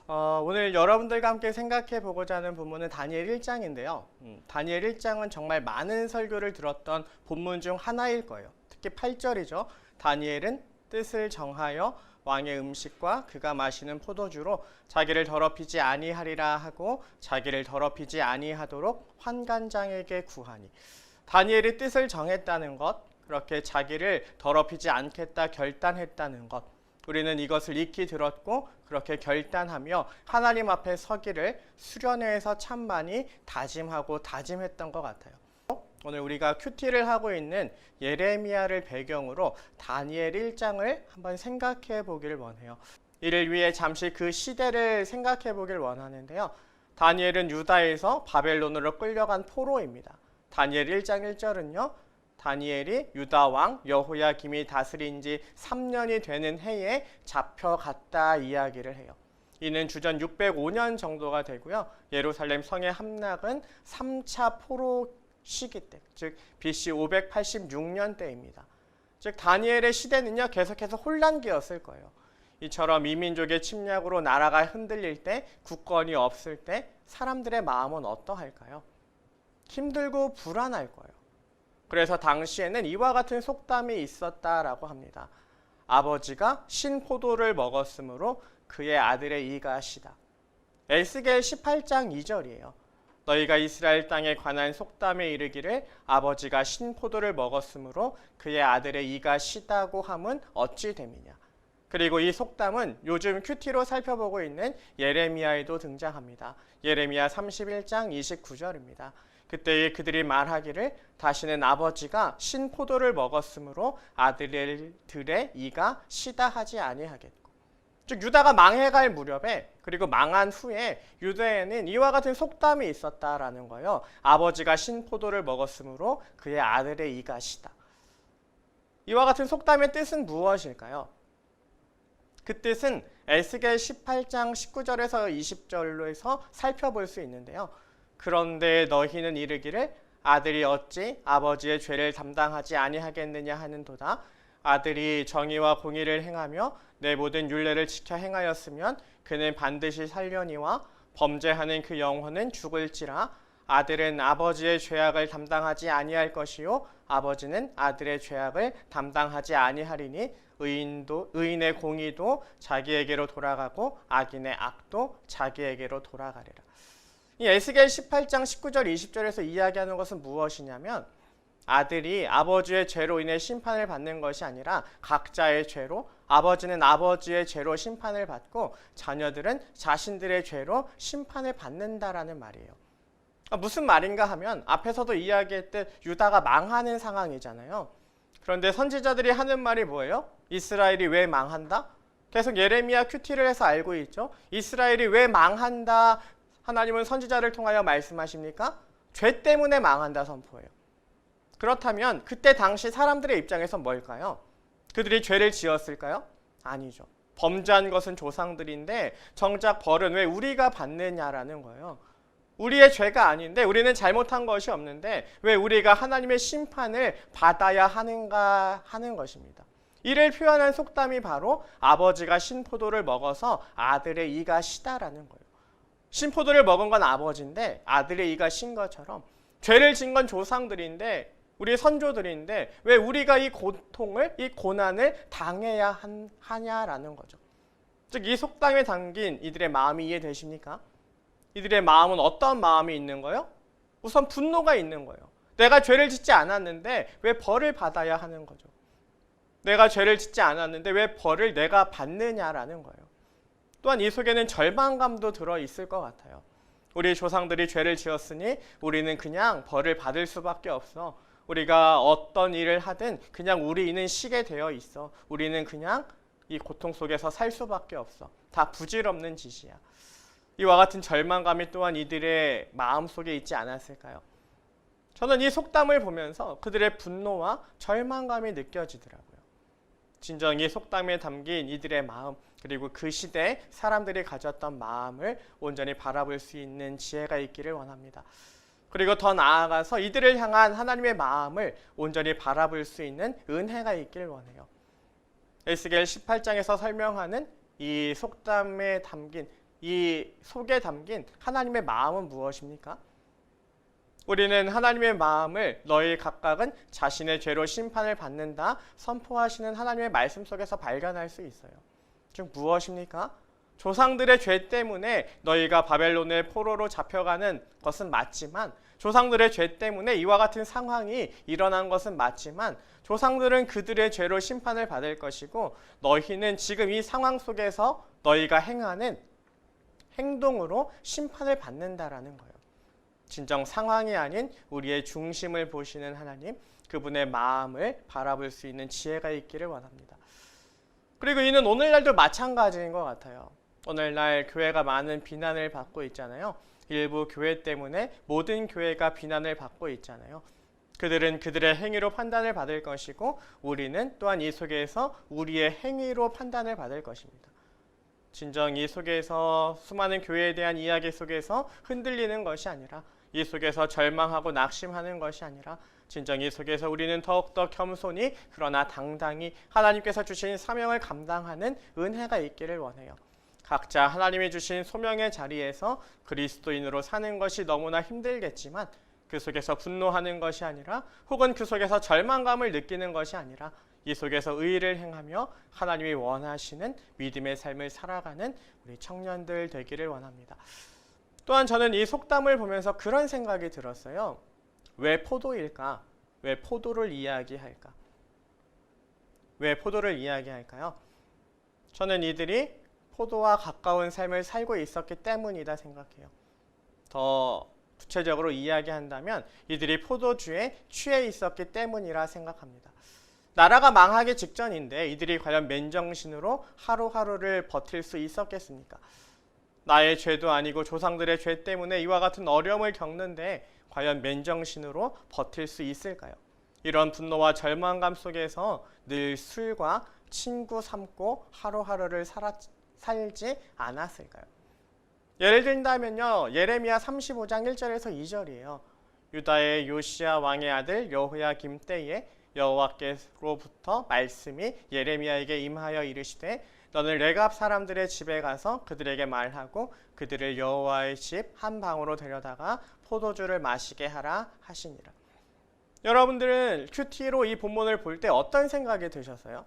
오늘 여러분들과 함께 생각해 보고자 하는 본문은 다니엘 1장인데요. 다니엘 1장은 정말 많은 설교를 들었던 본문 중 하나일 거예요. 특히 8절이죠. 다니엘은 뜻을 정하여 왕의 음식과 그가 마시는 포도주로 자기를 더럽히지 아니하리라 하고 자기를 더럽히지 아니하도록 환관장에게 구하니. 다니엘이 뜻을 정했다는 것, 그렇게 자기를 더럽히지 않겠다 결단했다는 것, 우리는 이것을 익히 들었고 그렇게 결단하며 하나님 앞에 서기를 수련회에서 참 많이 다짐하고 다짐했던 것 같아요. 오늘 우리가 큐티를 하고 있는 예레미야를 배경으로 다니엘 1장을 한번 생각해 보기를 원해요. 이를 위해 잠시 그 시대를 생각해 보길 원하는데요. 다니엘은 유다에서 바벨론으로 끌려간 포로입니다. 다니엘 1장 1절은요. 다니엘이 유다 왕 여호야김이 다스린 지 3년이 되는 해에 잡혀갔다 이야기를 해요. 이는 주전 605년 정도가 되고요. 예루살렘 성의 함락은 3차 포로 시기 때, 즉 BC 586년 때입니다. 즉 다니엘의 시대는요 계속해서 혼란기였을 거예요. 이처럼 이민족의 침략으로 나라가 흔들릴 때, 국권이 없을 때 사람들의 마음은 어떠할까요? 힘들고 불안할 거예요. 그래서 당시에는 이와 같은 속담이 있었다라고 합니다. 아버지가 신포도를 먹었으므로 그의 아들의 이가 시다. 에스겔 18장 2절이에요. 너희가 이스라엘 땅에 관한 속담에 이르기를 아버지가 신포도를 먹었으므로 그의 아들의 이가 시다고 함은 어찌 됨이냐. 그리고 이 속담은 요즘 큐티로 살펴보고 있는 예레미야에도 등장합니다. 예레미야 31장 29절입니다. 그때 그들이 말하기를 다시는 아버지가 신포도를 먹었으므로 아들들의 이가 시다 하지 아니하겠고. 즉 유다가 망해갈 무렵에 그리고 망한 후에 유다에는 이와 같은 속담이 있었다라는 거예요. 아버지가 신포도를 먹었으므로 그의 아들의 이가 시다. 이와 같은 속담의 뜻은 무엇일까요? 그 뜻은 에스겔 18장 19절에서 20절로 해서 살펴볼 수 있는데요. 그런데 너희는 이르기를 아들이 어찌 아버지의 죄를 담당하지 아니하겠느냐 하는도다. 아들이 정의와 공의를 행하며 내 모든 율례를 지켜 행하였으면 그는 반드시 살려니와 범죄하는 그 영혼은 죽을지라. 아들은 아버지의 죄악을 담당하지 아니할 것이요 아버지는 아들의 죄악을 담당하지 아니하리니 의인의 공의도 자기에게로 돌아가고 악인의 악도 자기에게로 돌아가리라. 이 에스겔 18장 19절 20절에서 이야기하는 것은 무엇이냐면 아들이 아버지의 죄로 인해 심판을 받는 것이 아니라 각자의 죄로, 아버지는 아버지의 죄로 심판을 받고 자녀들은 자신들의 죄로 심판을 받는다라는 말이에요. 무슨 말인가 하면 앞에서도 이야기했듯 유다가 망하는 상황이잖아요. 그런데 선지자들이 하는 말이 뭐예요? 이스라엘이 왜 망한다? 계속 예레미야 큐티를 해서 알고 있죠. 이스라엘이 왜 망한다? 하나님은 선지자를 통하여 말씀하십니까? 죄 때문에 망한다 선포해요. 그렇다면 그때 당시 사람들의 입장에서 뭘까요? 그들이 죄를 지었을까요? 아니죠. 범죄한 것은 조상들인데 정작 벌은 왜 우리가 받느냐라는 거예요. 우리의 죄가 아닌데 우리는 잘못한 것이 없는데 왜 우리가 하나님의 심판을 받아야 하는가 하는 것입니다. 이를 표현한 속담이 바로 아버지가 신포도를 먹어서 아들의 이가 시다라는 거예요. 신포도를 먹은 건 아버지인데 아들의 이가 신 것처럼 죄를 진 건 조상들인데 우리 선조들인데 왜 우리가 이 고통을, 이 고난을 당해야 하냐라는 거죠. 즉 이 속담에 담긴 이들의 마음이 이해되십니까? 이들의 마음은 어떤 마음이 있는 거예요? 우선 분노가 있는 거예요. 내가 죄를 짓지 않았는데 왜 벌을 받아야 하는 거죠. 내가 죄를 짓지 않았는데 왜 벌을 내가 받느냐라는 거예요. 또한 이 속에는 절망감도 들어있을 것 같아요. 우리 조상들이 죄를 지었으니 우리는 그냥 벌을 받을 수밖에 없어. 우리가 어떤 일을 하든 그냥 우리는 쉬게 되어 있어. 우리는 그냥 이 고통 속에서 살 수밖에 없어. 다 부질없는 짓이야. 이와 같은 절망감이 또한 이들의 마음속에 있지 않았을까요? 저는 이 속담을 보면서 그들의 분노와 절망감이 느껴지더라고요. 진정 이 속담에 담긴 이들의 마음, 그리고 그 시대 사람들이 가졌던 마음을 온전히 바라볼 수 있는 지혜가 있기를 원합니다. 그리고 더 나아가서 이들을 향한 하나님의 마음을 온전히 바라볼 수 있는 은혜가 있기를 원해요. 에스겔 18장에서 설명하는 이 속담에 담긴 이 속에 담긴 하나님의 마음은 무엇입니까? 우리는 하나님의 마음을 너희 각각은 자신의 죄로 심판을 받는다 선포하시는 하나님의 말씀 속에서 발견할 수 있어요. 즉 무엇입니까? 조상들의 죄 때문에 너희가 바벨론의 포로로 잡혀가는 것은 맞지만, 조상들의 죄 때문에 이와 같은 상황이 일어난 것은 맞지만, 조상들은 그들의 죄로 심판을 받을 것이고 너희는 지금 이 상황 속에서 너희가 행하는 행동으로 심판을 받는다라는 거예요. 진정 상황이 아닌 우리의 중심을 보시는 하나님, 그분의 마음을 바라볼 수 있는 지혜가 있기를 원합니다. 그리고 이는 오늘날도 마찬가지인 것 같아요. 오늘날 교회가 많은 비난을 받고 있잖아요. 일부 교회 때문에 모든 교회가 비난을 받고 있잖아요. 그들은 그들의 행위로 판단을 받을 것이고 우리는 또한 이 속에서 우리의 행위로 판단을 받을 것입니다. 진정 이 속에서 수많은 교회에 대한 이야기 속에서 흔들리는 것이 아니라, 이 속에서 절망하고 낙심하는 것이 아니라, 진정 이 속에서 우리는 더욱더 겸손히 그러나 당당히 하나님께서 주신 사명을 감당하는 은혜가 있기를 원해요. 각자 하나님이 주신 소명의 자리에서 그리스도인으로 사는 것이 너무나 힘들겠지만 그 속에서 분노하는 것이 아니라, 혹은 그 속에서 절망감을 느끼는 것이 아니라 이 속에서 의를 행하며 하나님이 원하시는 믿음의 삶을 살아가는 우리 청년들 되기를 원합니다. 또한 저는 이 속담을 보면서 그런 생각이 들었어요. 왜 포도일까? 왜 포도를 이야기할까? 왜 포도를 이야기할까요? 저는 이들이 포도와 가까운 삶을 살고 있었기 때문이다 생각해요. 더 구체적으로 이야기한다면 이들이 포도주에 취해 있었기 때문이라 생각합니다. 나라가 망하기 직전인데 이들이 과연 맨정신으로 하루하루를 버틸 수 있었겠습니까? 나의 죄도 아니고 조상들의 죄 때문에 이와 같은 어려움을 겪는데 과연 맨정신으로 버틸 수 있을까요? 이런 분노와 절망감 속에서 늘 술과 친구 삼고 하루하루를 살지 않았을까요? 예를 든다면요, 예레미야 35장 1절에서 2절이에요. 유다의 요시야 왕의 아들 여호야김 때에 여호와께로부터 말씀이 예레미야에게 임하여 이르시되 너는 레갑 사람들의 집에 가서 그들에게 말하고 그들을 여호와의 집 한 방으로 데려다가 포도주를 마시게 하라 하시니라. 여러분들은 큐티로 이 본문을 볼 때 어떤 생각이 드셨어요?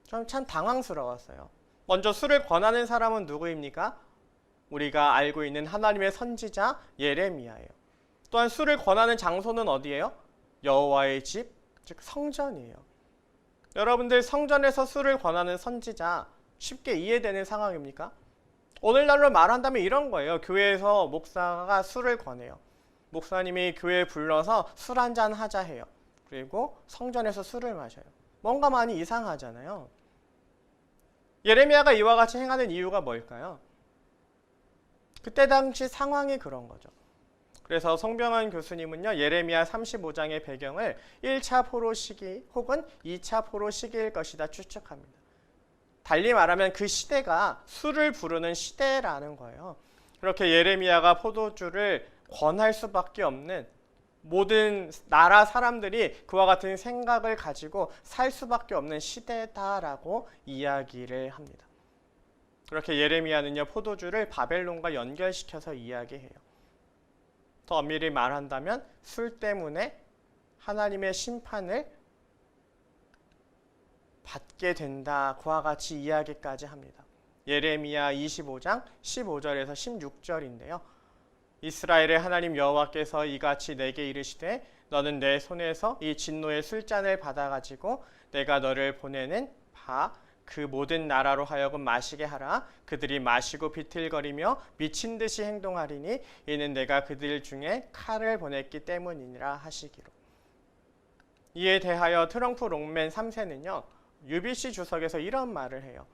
좀 참 당황스러웠어요. 먼저 술을 권하는 사람은 누구입니까? 우리가 알고 있는 하나님의 선지자 예레미야예요. 또한 술을 권하는 장소는 어디예요? 여호와의 집, 즉 성전이에요. 여러분들 성전에서 술을 권하는 선지자 쉽게 이해되는 상황입니까? 오늘날로 말한다면 이런 거예요. 교회에서 목사가 술을 권해요. 목사님이 교회에 불러서 술 한잔 하자 해요. 그리고 성전에서 술을 마셔요. 뭔가 많이 이상하잖아요. 예레미야가 이와 같이 행하는 이유가 뭘까요? 그때 당시 상황이 그런 거죠. 그래서 송병헌 교수님은요, 예레미야 35장의 배경을 1차 포로 시기 혹은 2차 포로 시기일 것이다 추측합니다. 달리 말하면 그 시대가 술을 부르는 시대라는 거예요. 그렇게 예레미야가 포도주를 권할 수밖에 없는, 모든 나라 사람들이 그와 같은 생각을 가지고 살 수밖에 없는 시대다라고 이야기를 합니다. 그렇게 예레미야는요, 포도주를 바벨론과 연결시켜서 이야기해요. 더 엄밀히 말한다면 술 때문에 하나님의 심판을 받게 된다, 그와 같이 이야기까지 합니다. 예레미야 25장 15절에서 16절인데요. 이스라엘의 하나님 여호와께서 이같이 내게 이르시되 너는 내 손에서 이 진노의 술잔을 받아가지고 내가 너를 보내는 바 그 모든 나라로 하여금 마시게 하라. 그들이 마시고 비틀거리며 미친 듯이 행동하리니 이는 내가 그들 중에 칼을 보냈기 때문이니라 하시기로. 이에 대하여 트럼프 롱맨 3세는요, UBC 주석에서 이런 말을 해요.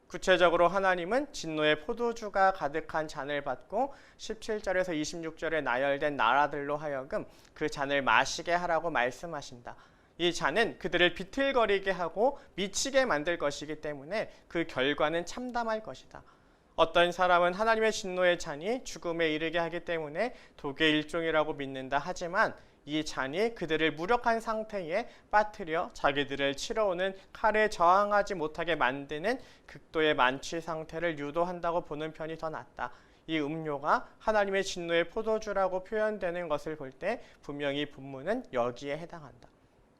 구체적으로 하나님은 진노의 포도주가 가득한 잔을 받고 17절에서 26절에 나열된 나라들로 하여금 그 잔을 마시게 하라고 말씀하신다. 이 잔은 그들을 비틀거리게 하고 미치게 만들 것이기 때문에 그 결과는 참담할 것이다. 어떤 사람은 하나님의 진노의 잔이 죽음에 이르게 하기 때문에 독의 일종이라고 믿는다. 하지만 이 잔이 그들을 무력한 상태에 빠뜨려 자기들을 치러오는 칼에 저항하지 못하게 만드는 극도의 만취 상태를 유도한다고 보는 편이 더 낫다. 이 음료가 하나님의 진노의 포도주라고 표현되는 것을 볼 때 분명히 본문은 여기에 해당한다.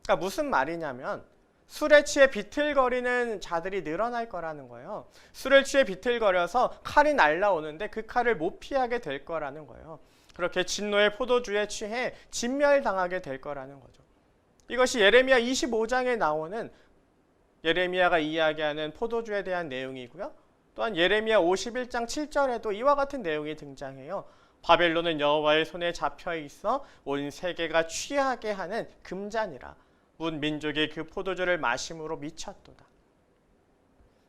그러니까 무슨 말이냐면 술에 취해 비틀거리는 자들이 늘어날 거라는 거예요. 술을 취해 비틀거려서 칼이 날라오는데 그 칼을 못 피하게 될 거라는 거예요. 그렇게 진노의 포도주에 취해 진멸당하게 될 거라는 거죠. 이것이 예레미야 25장에 나오는 예레미야가 이야기하는 포도주에 대한 내용이고요. 또한 예레미야 51장 7절에도 이와 같은 내용이 등장해요. 바벨론은 여호와의 손에 잡혀 있어 온 세계가 취하게 하는 금잔이라. 온 민족이 그 포도주를 마심으로 미쳤도다.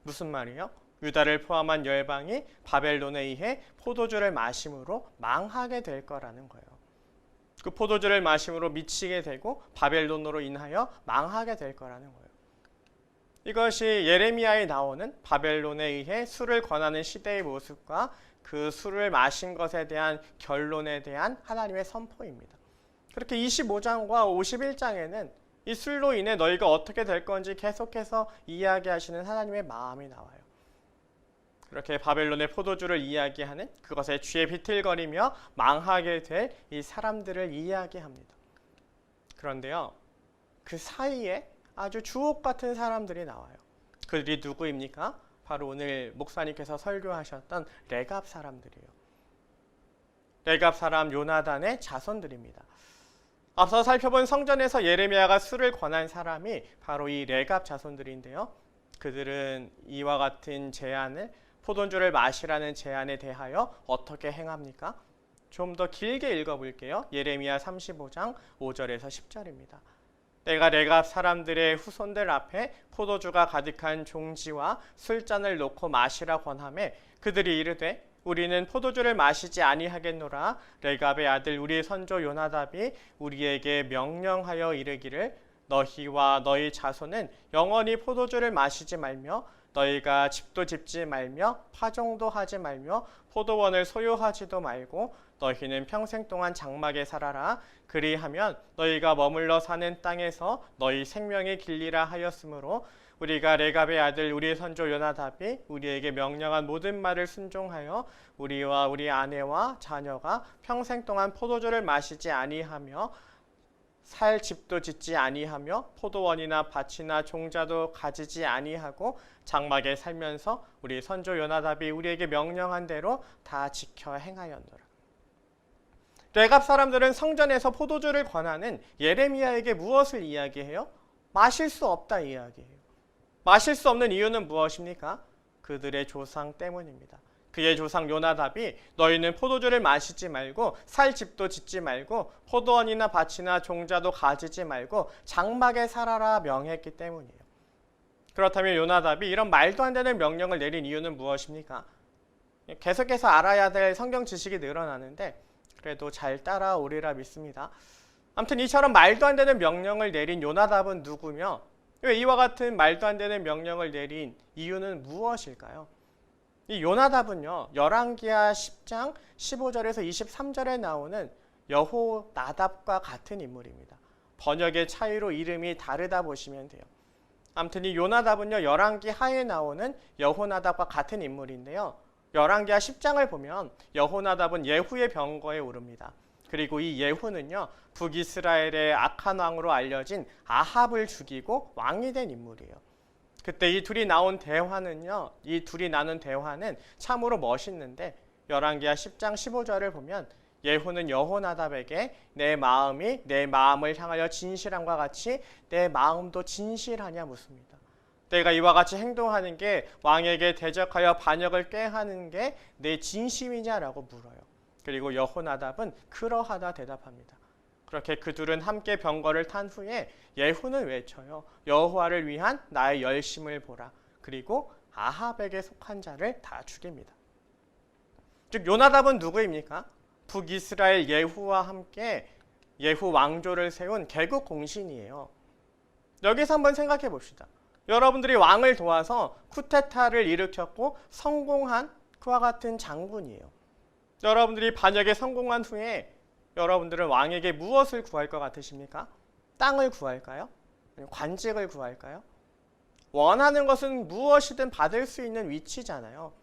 무슨 말이에요? 유다를 포함한 열방이 바벨론에 의해 포도주를 마심으로 망하게 될 거라는 거예요. 그 포도주를 마심으로 미치게 되고 바벨론으로 인하여 망하게 될 거라는 거예요. 이것이 예레미야에 나오는 바벨론에 의해 술을 권하는 시대의 모습과 그 술을 마신 것에 대한 결론에 대한 하나님의 선포입니다. 그렇게 25장과 51장에는 이 술로 인해 너희가 어떻게 될 건지 계속해서 이야기하시는 하나님의 마음이 나와요. 그렇게 바벨론의 포도주를 이야기하는 그것에 취해 비틀거리며 망하게 될 이 사람들을 이야기합니다. 그런데요, 그 사이에 아주 주옥 같은 사람들이 나와요. 그들이 누구입니까? 바로 오늘 목사님께서 설교하셨던 레갑 사람들이에요. 레갑 사람 요나단의 자손들입니다. 앞서 살펴본 성전에서 예레미야가 술을 권한 사람이 바로 이 레갑 자손들인데요. 그들은 이와 같은 제안을 포도주를 마시라는 제안에 대하여 어떻게 행합니까? 좀 더 길게 읽어볼게요. 예레미야 35장 5절에서 10절입니다. 내가 레갑 사람들의 후손들 앞에 포도주가 가득한 종지와 술잔을 놓고 마시라 권하매 그들이 이르되 우리는 포도주를 마시지 아니하겠노라. 레갑의 아들 우리 선조 요나답이 우리에게 명령하여 이르기를 너희와 너희 자손은 영원히 포도주를 마시지 말며 너희가 집도 짓지 말며 파종도 하지 말며 포도원을 소유하지도 말고 너희는 평생 동안 장막에 살아라. 그리하면 너희가 머물러 사는 땅에서 너희 생명이 길리라 하였으므로 우리가 레갑의 아들 우리 선조 요나답이 우리에게 명령한 모든 말을 순종하여 우리와 우리 아내와 자녀가 평생 동안 포도주를 마시지 아니하며 살 집도 짓지 아니하며 포도원이나 밭이나 종자도 가지지 아니하고 장막에 살면서 우리 선조 요나답이 우리에게 명령한 대로 다 지켜 행하였노라. 레갑 사람들은 성전에서 포도주를 권하는 예레미야에게 무엇을 이야기해요? 마실 수 없다 이야기해요. 마실 수 없는 이유는 무엇입니까? 그들의 조상 때문입니다. 그의 조상 요나답이 너희는 포도주를 마시지 말고 살 집도 짓지 말고 포도원이나 밭이나 종자도 가지지 말고 장막에 살아라 명했기 때문이에요. 그렇다면 요나답이 이런 말도 안 되는 명령을 내린 이유는 무엇입니까? 계속해서 알아야 될 성경 지식이 늘어나는데 그래도 잘 따라오리라 믿습니다. 아무튼 이처럼 말도 안 되는 명령을 내린 요나답은 누구며 왜 이와 같은 말도 안 되는 명령을 내린 이유는 무엇일까요? 이 요나답은요, 열왕기하 10장 15절에서 23절에 나오는 여호나답과 같은 인물입니다. 번역의 차이로 이름이 다르다 보시면 돼요. 아무튼 이 요나답은요, 열왕기하에 나오는 여호나답과 같은 인물인데요. 열왕기하 10장을 보면 여호나답은 예후의 병거에 오릅니다. 그리고 이 예후는요, 북이스라엘의 악한 왕으로 알려진 아합을 죽이고 왕이 된 인물이에요. 그때 이 둘이 나온 대화는요, 이 둘이 나눈 대화는 참으로 멋있는데 열왕기하 10장 15절을 보면 예후는 여호나답에게 내 마음이 내 마음을 향하여 진실함과 같이 내 마음도 진실하냐 묻습니다. 내가 이와 같이 행동하는 게 왕에게 대적하여 반역을 꾀하는 게 내 진심이냐라고 물어요. 그리고 여호나답은 그러하다 대답합니다. 그렇게 그 둘은 함께 병거를 탄 후에 예후는 외쳐요. 여호와를 위한 나의 열심을 보라. 그리고 아합에게 속한 자를 다 죽입니다. 즉 요나답은 누구입니까? 북이스라엘 예후와 함께 예후 왕조를 세운 개국 공신이에요. 여기서 한번 생각해 봅시다. 여러분들이 왕을 도와서 쿠데타를 일으켰고 성공한 그와 같은 장군이에요. 여러분들이 반역에 성공한 후에 여러분들은 왕에게 무엇을 구할 것 같으십니까? 땅을 구할까요? 아니면 관직을 구할까요? 원하는 것은 무엇이든 받을 수 있는 위치잖아요.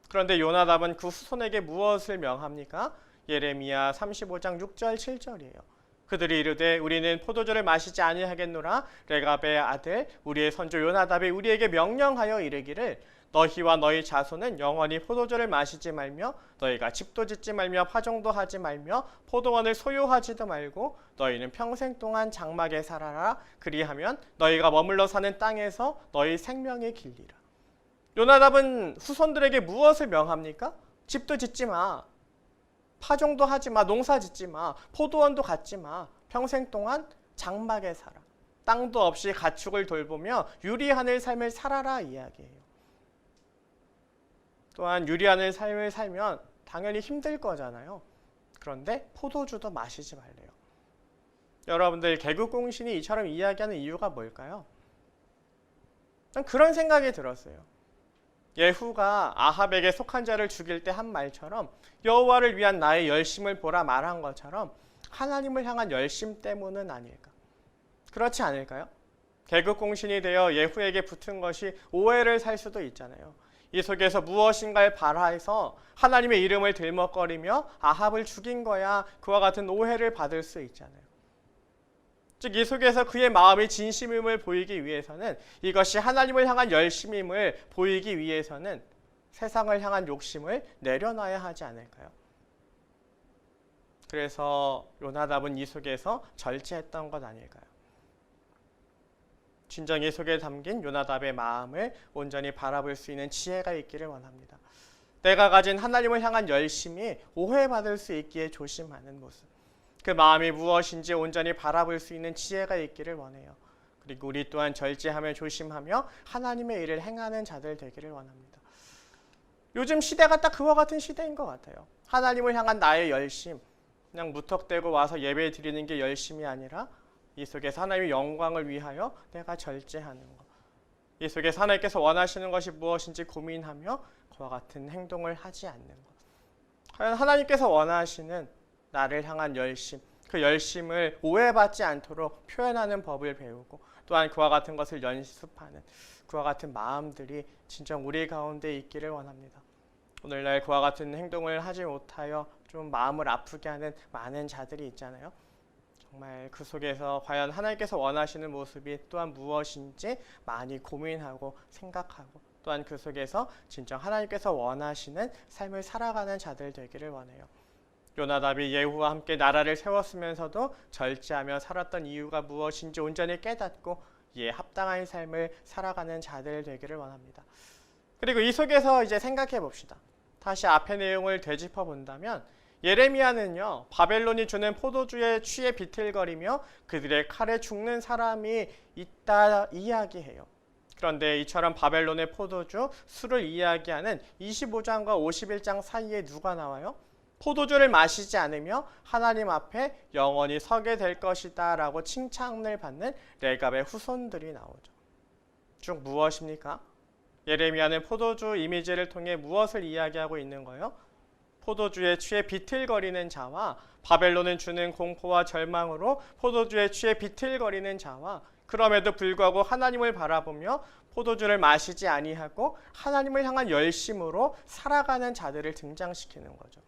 그런데 요나답은 그 후손에게 무엇을 명합니까? 예레미야 35장 6절 7절이에요. 그들이 이르되 우리는 포도주를 마시지 아니하겠노라. 레갑의 아들 우리의 선조 요나답이 우리에게 명령하여 이르기를 너희와 너희 자손은 영원히 포도주를 마시지 말며 너희가 집도 짓지 말며 파종도 하지 말며 포도원을 소유하지도 말고 너희는 평생 동안 장막에 살아라. 그리하면 너희가 머물러 사는 땅에서 너희 생명이 길리라. 요나답은 후손들에게 무엇을 명합니까? 집도 짓지 마. 파종도 하지 마. 농사 짓지 마. 포도원도 갖지 마. 평생 동안 장막에 살아. 땅도 없이 가축을 돌보며 유리하는 삶을 살아라 이야기해요. 또한 유리하는 삶을 살면 당연히 힘들 거잖아요. 그런데 포도주도 마시지 말래요. 여러분들 개국공신이 이처럼 이야기하는 이유가 뭘까요? 난 그런 생각이 들었어요. 예후가 아합에게 속한 자를 죽일 때 한 말처럼 여호와를 위한 나의 열심을 보라 말한 것처럼 하나님을 향한 열심 때문은 아닐까? 그렇지 않을까요? 개국공신이 되어 예후에게 붙은 것이 오해를 살 수도 있잖아요. 이 속에서 무엇인가를 바라해서 하나님의 이름을 들먹거리며 아합을 죽인 거야. 그와 같은 오해를 받을 수 있잖아요. 즉 이 속에서 그의 마음이 진심임을 보이기 위해서는, 이것이 하나님을 향한 열심임을 보이기 위해서는 세상을 향한 욕심을 내려놔야 하지 않을까요? 그래서 요나답은 이 속에서 절제했던 것 아닐까요? 진정 이 속에 담긴 요나답의 마음을 온전히 바라볼 수 있는 지혜가 있기를 원합니다. 내가 가진 하나님을 향한 열심이 오해받을 수 있기에 조심하는 모습, 그 마음이 무엇인지 온전히 바라볼 수 있는 지혜가 있기를 원해요. 그리고 우리 또한 절제하며 조심하며 하나님의 일을 행하는 자들 되기를 원합니다. 요즘 시대가 딱 그와 같은 시대인 것 같아요. 하나님을 향한 나의 열심, 그냥 무턱대고 와서 예배 드리는 게 열심이 아니라 이 속에서 하나님의 영광을 위하여 내가 절제하는 것, 이 속에서 하나님께서 원하시는 것이 무엇인지 고민하며 그와 같은 행동을 하지 않는 것. 과연 하나님께서 원하시는 나를 향한 열심, 그 열심을 오해받지 않도록 표현하는 법을 배우고 또한 그와 같은 것을 연습하는 그와 같은 마음들이 진정 우리 가운데 있기를 원합니다. 오늘날 그와 같은 행동을 하지 못하여 좀 마음을 아프게 하는 많은 자들이 있잖아요. 정말 그 속에서 과연 하나님께서 원하시는 모습이 또한 무엇인지 많이 고민하고 생각하고, 또한 그 속에서 진정 하나님께서 원하시는 삶을 살아가는 자들 되기를 원해요. 요나답이 예후와 함께 나라를 세웠으면서도 절제하며 살았던 이유가 무엇인지 온전히 깨닫고 이에 합당한 삶을 살아가는 자들 되기를 원합니다. 그리고 이 속에서 이제 생각해 봅시다. 다시 앞의 내용을 되짚어 본다면 예레미야는요, 바벨론이 주는 포도주에 취해 비틀거리며 그들의 칼에 죽는 사람이 있다 이야기해요. 그런데 이처럼 바벨론의 포도주, 술을 이야기하는 25장과 51장 사이에 누가 나와요? 포도주를 마시지 않으며 하나님 앞에 영원히 서게 될 것이다 라고 칭찬을 받는 레갑의 후손들이 나오죠. 즉 무엇입니까? 예레미야는 포도주 이미지를 통해 무엇을 이야기하고 있는 거예요? 포도주에 취해 비틀거리는 자와, 바벨론은 주는 공포와 절망으로 포도주에 취해 비틀거리는 자와, 그럼에도 불구하고 하나님을 바라보며 포도주를 마시지 아니하고 하나님을 향한 열심으로 살아가는 자들을 등장시키는 거죠.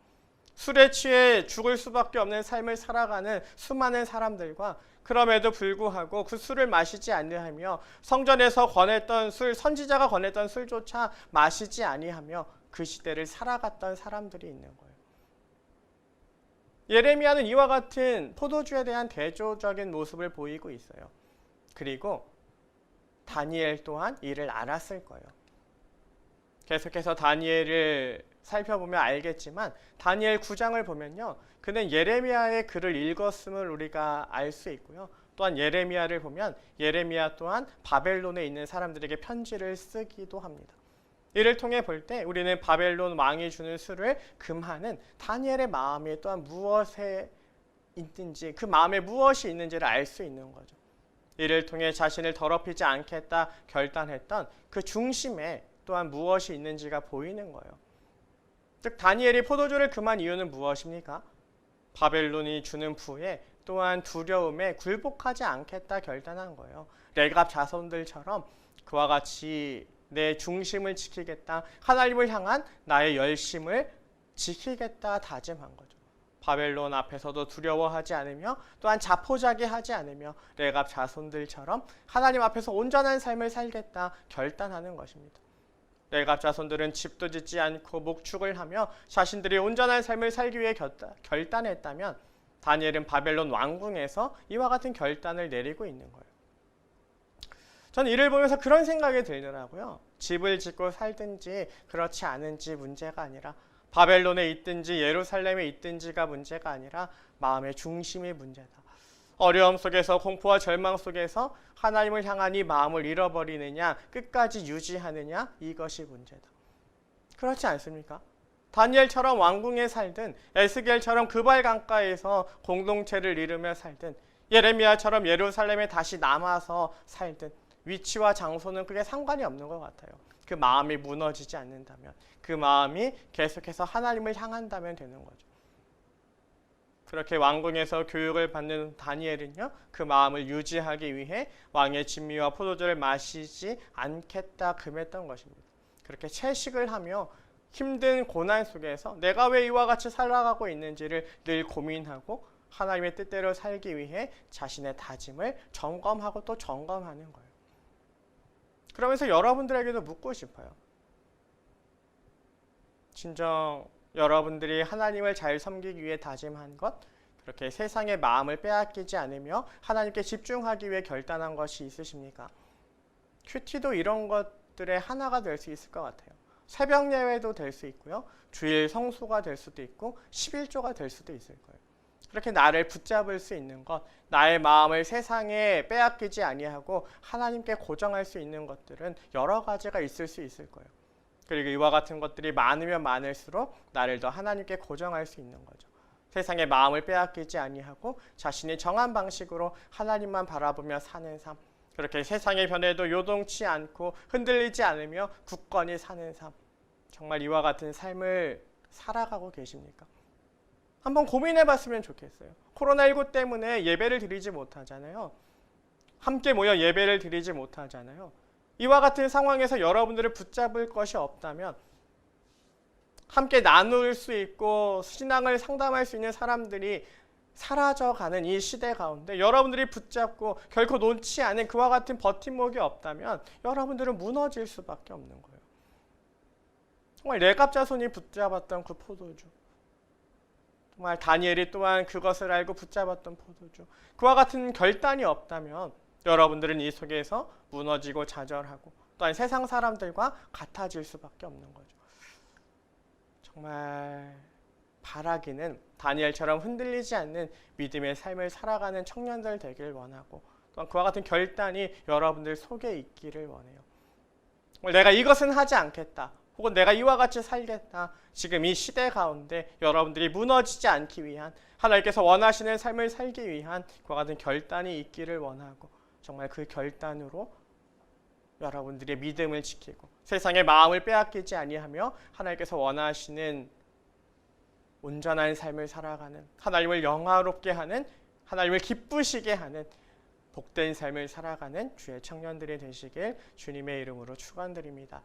술에 취해 죽을 수밖에 없는 삶을 살아가는 수많은 사람들과, 그럼에도 불구하고 그 술을 마시지 아니하며 성전에서 권했던 술, 선지자가 권했던 술조차 마시지 아니하며 그 시대를 살아갔던 사람들이 있는 거예요. 예레미야는 이와 같은 포도주에 대한 대조적인 모습을 보이고 있어요. 그리고 다니엘 또한 이를 알았을 거예요. 계속해서 다니엘을 살펴보면 알겠지만 다니엘 9장을 보면요, 그는 예레미야의 글을 읽었음을 우리가 알 수 있고요. 또한 예레미야를 보면 예레미야 또한 바벨론에 있는 사람들에게 편지를 쓰기도 합니다. 이를 통해 볼 때 우리는 바벨론 왕이 주는 술을 금하는 다니엘의 마음이 또한 무엇에 있는지, 그 마음에 무엇이 있는지를 알 수 있는 거죠. 이를 통해 자신을 더럽히지 않겠다 결단했던 그 중심에 또한 무엇이 있는지가 보이는 거예요. 즉 다니엘이 포도주를 금한 이유는 무엇입니까? 바벨론이 주는 부에 또한 두려움에 굴복하지 않겠다 결단한 거예요. 레갑 자손들처럼 그와 같이 내 중심을 지키겠다, 하나님을 향한 나의 열심을 지키겠다 다짐한 거죠. 바벨론 앞에서도 두려워하지 않으며 또한 자포자기하지 않으며 레갑 자손들처럼 하나님 앞에서 온전한 삶을 살겠다 결단하는 것입니다. 레갑 자손들은 집도 짓지 않고 목축을 하며 자신들이 온전한 삶을 살기 위해 결단했다면 다니엘은 바벨론 왕궁에서 이와 같은 결단을 내리고 있는 거예요. 저는 이를 보면서 그런 생각이 들더라고요. 집을 짓고 살든지 그렇지 않은지 문제가 아니라 바벨론에 있든지 예루살렘에 있든지가 문제가 아니라 마음의 중심이 문제다. 어려움 속에서 공포와 절망 속에서 하나님을 향한 이 마음을 잃어버리느냐 끝까지 유지하느냐 이것이 문제다. 그렇지 않습니까? 다니엘처럼 왕궁에 살든 에스겔처럼 그발 강가에서 공동체를 이루며 살든 예레미야처럼 예루살렘에 다시 남아서 살든 위치와 장소는 그게 상관이 없는 것 같아요. 그 마음이 무너지지 않는다면, 그 마음이 계속해서 하나님을 향한다면 되는 거죠. 그렇게 왕궁에서 교육을 받는 다니엘은요, 그 마음을 유지하기 위해 왕의 진미와 포도주를 마시지 않겠다 금했던 것입니다. 그렇게 채식을 하며 힘든 고난 속에서 내가 왜 이와 같이 살아가고 있는지를 늘 고민하고 하나님의 뜻대로 살기 위해 자신의 다짐을 점검하고 또 점검하는 거예요. 그러면서 여러분들에게도 묻고 싶어요. 진정 여러분들이 하나님을 잘 섬기기 위해 다짐한 것, 그렇게 세상의 마음을 빼앗기지 않으며 하나님께 집중하기 위해 결단한 것이 있으십니까? 큐티도 이런 것들의 하나가 될 수 있을 것 같아요. 새벽 예배도 될 수 있고요. 주일 성수가 될 수도 있고 11조가 될 수도 있을 거예요. 그렇게 나를 붙잡을 수 있는 것, 나의 마음을 세상에 빼앗기지 아니하고 하나님께 고정할 수 있는 것들은 여러 가지가 있을 수 있을 거예요. 그리고 이와 같은 것들이 많으면 많을수록 나를 더 하나님께 고정할 수 있는 거죠. 세상의 마음을 빼앗기지 아니하고 자신이 정한 방식으로 하나님만 바라보며 사는 삶, 그렇게 세상의 변해도 요동치 않고 흔들리지 않으며 굳건히 사는 삶, 정말 이와 같은 삶을 살아가고 계십니까? 한번 고민해봤으면 좋겠어요. 코로나19 때문에 예배를 드리지 못하잖아요. 함께 모여 예배를 드리지 못하잖아요. 이와 같은 상황에서 여러분들을 붙잡을 것이 없다면 함께 나눌 수 있고 신앙을 상담할 수 있는 사람들이 사라져가는 이 시대 가운데 여러분들이 붙잡고 결코 놓지 않은 그와 같은 버팀목이 없다면 여러분들은 무너질 수밖에 없는 거예요. 정말 레갑 자손이 붙잡았던 그 포도주, 정말 다니엘이 또한 그것을 알고 붙잡았던 포도주, 그와 같은 결단이 없다면 여러분들은 이 속에서 무너지고 좌절하고 또한 세상 사람들과 같아질 수밖에 없는 거죠. 정말 바라기는 다니엘처럼 흔들리지 않는 믿음의 삶을 살아가는 청년들 되길 원하고 또한 그와 같은 결단이 여러분들 속에 있기를 원해요. 내가 이것은 하지 않겠다, 혹은 내가 이와 같이 살겠다. 지금 이 시대 가운데 여러분들이 무너지지 않기 위한, 하나님께서 원하시는 삶을 살기 위한 그와 같은 결단이 있기를 원하고 정말 그 결단으로 여러분들의 믿음을 지키고 세상의 마음을 빼앗기지 아니하며 하나님께서 원하시는 온전한 삶을 살아가는, 하나님을 영화롭게 하는, 하나님을 기쁘시게 하는 복된 삶을 살아가는 주의 청년들이 되시길 주님의 이름으로 축원드립니다.